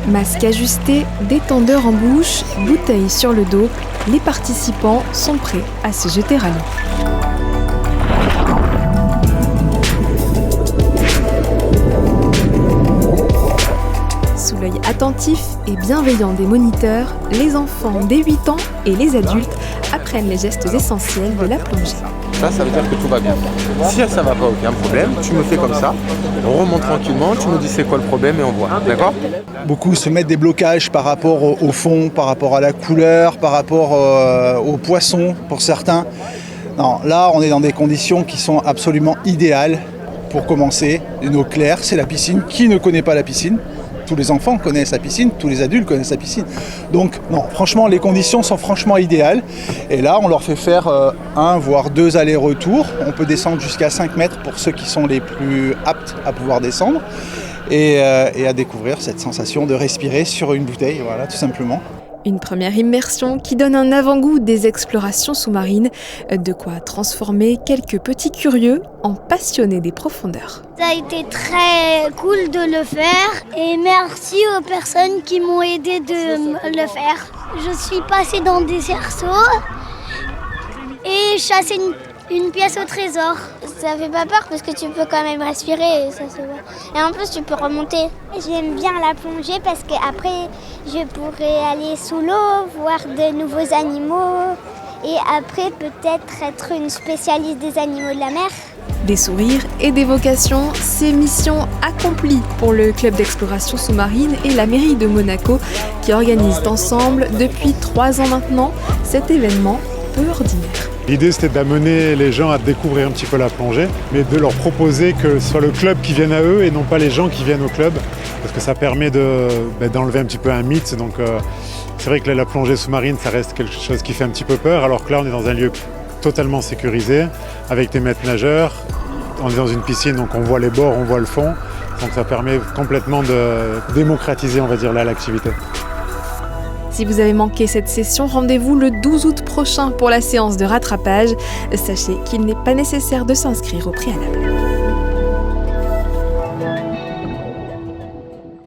Masque ajusté, détendeur en bouche, bouteille sur le dos, les participants sont prêts à se jeter à l'eau. Sous l'œil attentif et bienveillant des moniteurs, les enfants dès 8 ans et les adultes apprennent les gestes essentiels de la plongée. Ça veut dire que tout va bien. Si ça va pas, aucun problème, tu me fais comme ça, on remonte tranquillement, tu nous dis c'est quoi le problème et on voit, d'accord ? Beaucoup se mettent des blocages par rapport au fond, par rapport à la couleur, par rapport aux poissons pour certains. Non, là, on est dans des conditions qui sont absolument idéales pour commencer. Une eau claire, c'est la piscine. Qui ne connaît pas la piscine ? Tous les enfants connaissent la piscine, tous les adultes connaissent la piscine. Donc non, franchement, les conditions sont franchement idéales. Et là, on leur fait faire 1 voire 2 allers-retours. On peut descendre jusqu'à 5 mètres pour ceux qui sont les plus aptes à pouvoir descendre. Et à découvrir cette sensation de respirer sur une bouteille, voilà, tout simplement. Une première immersion qui donne un avant-goût des explorations sous-marines, de quoi transformer quelques petits curieux en passionnés des profondeurs. Ça a été très cool de le faire et merci aux personnes qui m'ont aidé de le faire. Je suis passée dans des cerceaux et chassé une pièce au trésor. Ça fait pas peur parce que tu peux quand même respirer et ça se voit. Et en plus tu peux remonter. J'aime bien la plongée parce qu'après je pourrais aller sous l'eau, voir de nouveaux animaux et après peut-être être une spécialiste des animaux de la mer. Des sourires et des vocations, c'est mission accomplie pour le club d'exploration sous-marine et la mairie de Monaco qui organisent ensemble depuis 3 ans maintenant cet événement peu ordinaire. L'idée, c'était d'amener les gens à découvrir un petit peu la plongée, mais de leur proposer que ce soit le club qui vienne à eux et non pas les gens qui viennent au club, parce que ça permet d'enlever un petit peu un mythe. Donc, c'est vrai que la plongée sous-marine, ça reste quelque chose qui fait un petit peu peur, alors que là, on est dans un lieu totalement sécurisé, avec des maîtres nageurs. On est dans une piscine, donc on voit les bords, on voit le fond. Donc, ça permet complètement de démocratiser, on va dire, là, l'activité. Si vous avez manqué cette session, rendez-vous le 12 août prochain pour la séance de rattrapage. Sachez qu'il n'est pas nécessaire de s'inscrire au préalable.